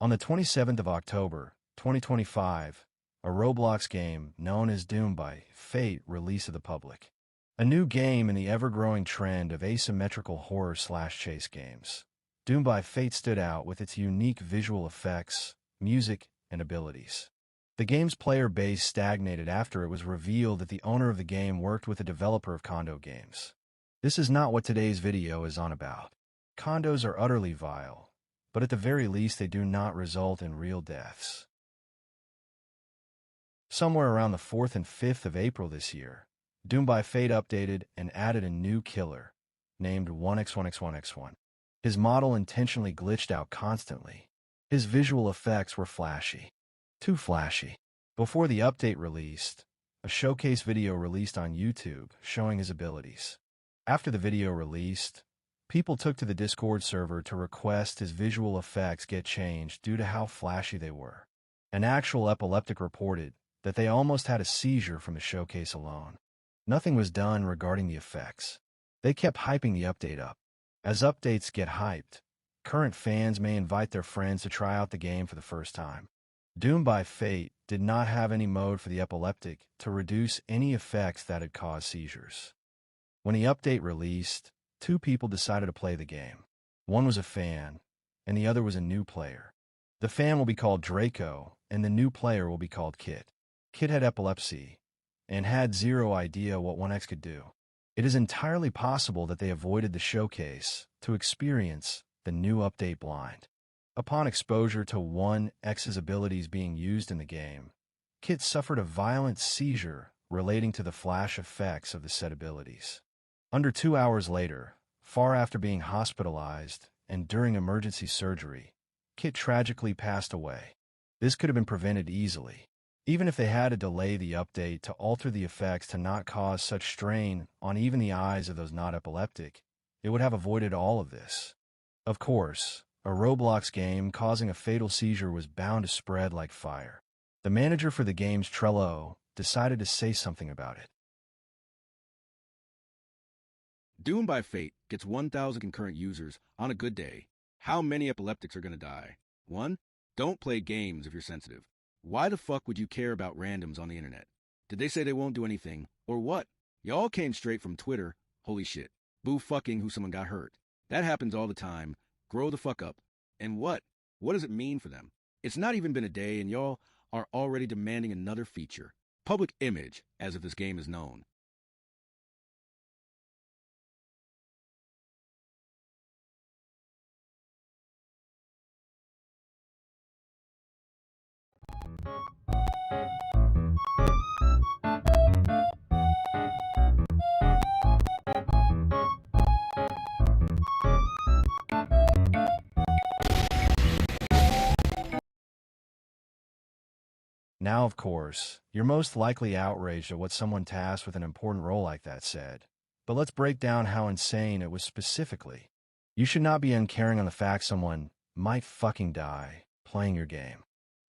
On the 27th of October, 2025, a Roblox game known as Doom by Fate released to the public. A new game in the ever-growing trend of asymmetrical horror/chase games. Doom by Fate stood out with its unique visual effects, music, and abilities. The game's player base stagnated after it was revealed that the owner of the game worked with a developer of condo games. This is not what today's video is on about. Condos are utterly vile, but at the very least they do not result in real deaths. Somewhere around the 4th and 5th of April this year, Doom by Fate updated and added a new killer, named 1x1x1x1. His model intentionally glitched out constantly. His visual effects were flashy. Too flashy. Before the update released, a showcase video released on YouTube showing his abilities. After the video released, people took to the Discord server to request his visual effects get changed due to how flashy they were. An actual epileptic reported that they almost had a seizure from the showcase alone. Nothing was done regarding the effects. They kept hyping the update up. As updates get hyped, current fans may invite their friends to try out the game for the first time. Doom by Fate did not have any mode for the epileptic to reduce any effects that had caused seizures. When the update released, two people decided to play the game. One was a fan, and the other was a new player. The fan will be called Drako, and the new player will be called Kit. Kit had epilepsy, and had zero idea what 1x could do. It is entirely possible that they avoided the showcase to experience the new update blind. Upon exposure to 1x's abilities being used in the game, Kit suffered a violent seizure relating to the flash effects of the said abilities. Under 2 hours later, far after being hospitalized and during emergency surgery, Kit tragically passed away. This could have been prevented easily. Even if they had to delay the update to alter the effects to not cause such strain on even the eyes of those not epileptic, it would have avoided all of this. Of course, a Roblox game causing a fatal seizure was bound to spread like fire. The manager for the game's Trello decided to say something about it. Doom by Fate gets 1,000 concurrent users on a good day. How many epileptics are going to die? 1. Don't play games if you're sensitive. Why the fuck would you care about randoms on the internet? Did they say they won't do anything, or what? Y'all came straight from Twitter. Holy shit. Boo fucking who someone got hurt. That happens all the time. Grow the fuck up. And what? What does it mean for them? It's not even been a day and y'all are already demanding another feature. Public image, as if this game is known. Now, of course, you're most likely outraged at what someone tasked with an important role like that said. But let's break down how insane it was specifically. You should not be uncaring on the fact someone might fucking die playing your game.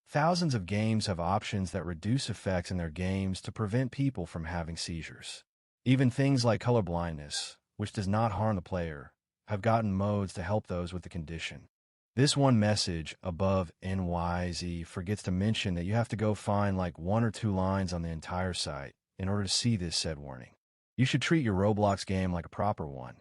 Thousands of games have options that reduce effects in their games to prevent people from having seizures. Even things like color blindness, which does not harm the player, have gotten modes to help those with the condition. This one message above NYZ forgets to mention that you have to go find like 1 or 2 lines on the entire site in order to see this said warning. You should treat your Roblox game like a proper one.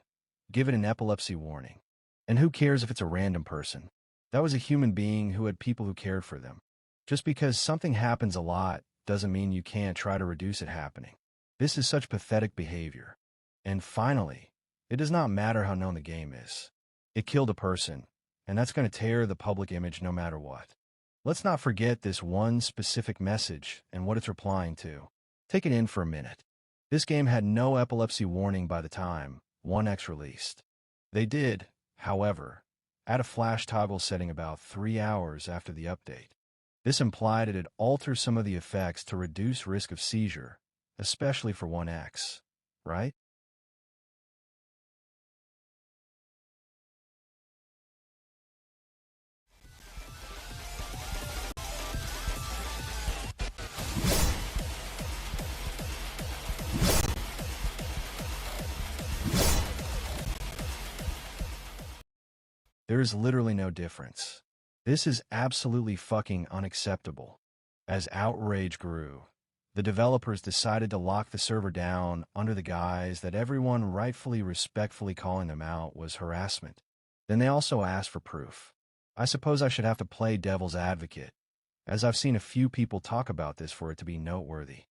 Give it an epilepsy warning. And who cares if it's a random person? That was a human being who had people who cared for them. Just because something happens a lot doesn't mean you can't try to reduce it happening. This is such pathetic behavior. And finally, it does not matter how known the game is. It killed a person, and that's going to tear the public image no matter what. Let's not forget this one specific message and what it's replying to. Take it in for a minute. This game had no epilepsy warning by the time 1x released. They did, however, add a flash toggle setting about 3 hours after the update. This implied it'd alter some of the effects to reduce risk of seizure, especially for 1x, right? There is literally no difference. This is absolutely fucking unacceptable. As outrage grew, the developers decided to lock the server down under the guise that everyone rightfully respectfully calling them out was harassment. Then they also asked for proof. I suppose I should have to play devil's advocate, as I've seen a few people talk about this for it to be noteworthy.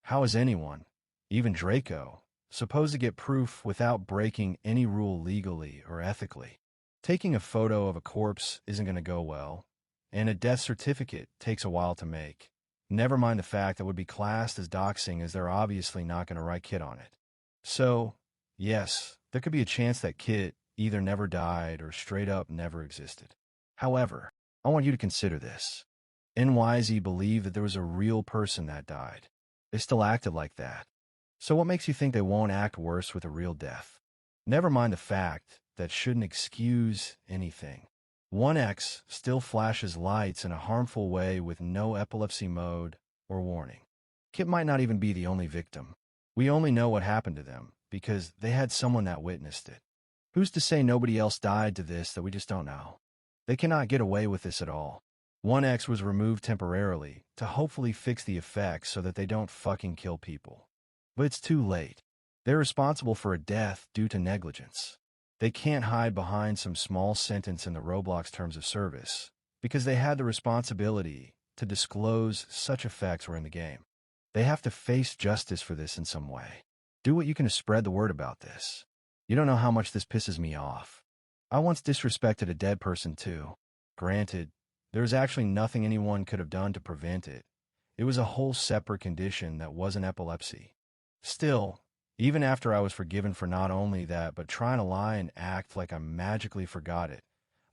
How is anyone, even Drako, supposed to get proof without breaking any rule legally or ethically? Taking a photo of a corpse isn't going to go well, and a death certificate takes a while to make. Never mind the fact that would be classed as doxing, as they're obviously not going to write Kit on it. So, yes, there could be a chance that Kit either never died or straight up never existed. However, I want you to consider this. NYZ believed that there was a real person that died. They still acted like that. So what makes you think they won't act worse with a real death? Never mind the fact that shouldn't excuse anything. 1X still flashes lights in a harmful way with no epilepsy mode or warning. Kit might not even be the only victim. We only know what happened to them because they had someone that witnessed it. Who's to say nobody else died to this that we just don't know? They cannot get away with this at all. 1X was removed temporarily to hopefully fix the effects so that they don't fucking kill people. But it's too late. They're responsible for a death due to negligence. They can't hide behind some small sentence in the Roblox terms of service because they had the responsibility to disclose such effects were in the game. They have to face justice for this in some way. Do what you can to spread the word about this. You don't know how much this pisses me off. I once disrespected a dead person too. Granted, there was actually nothing anyone could have done to prevent it. It was a whole separate condition that wasn't epilepsy. Still, even after I was forgiven for not only that, but trying to lie and act like I magically forgot it,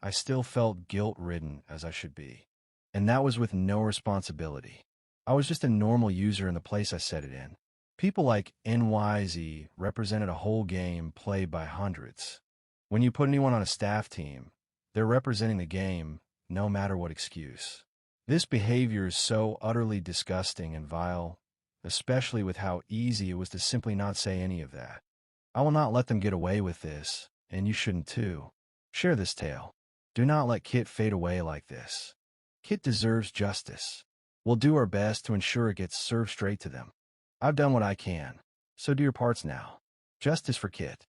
I still felt guilt-ridden as I should be. And that was with no responsibility. I was just a normal user in the place I set it in. People like NYZ represented a whole game played by hundreds. When you put anyone on a staff team, they're representing the game, no matter what excuse. This behavior is so utterly disgusting and vile, especially with how easy it was to simply not say any of that. I will not let them get away with this, and you shouldn't too. Share this tale. Do not let Kit fade away like this. Kit deserves justice. We'll do our best to ensure it gets served straight to them. I've done what I can, so do your parts now. Justice for Kit.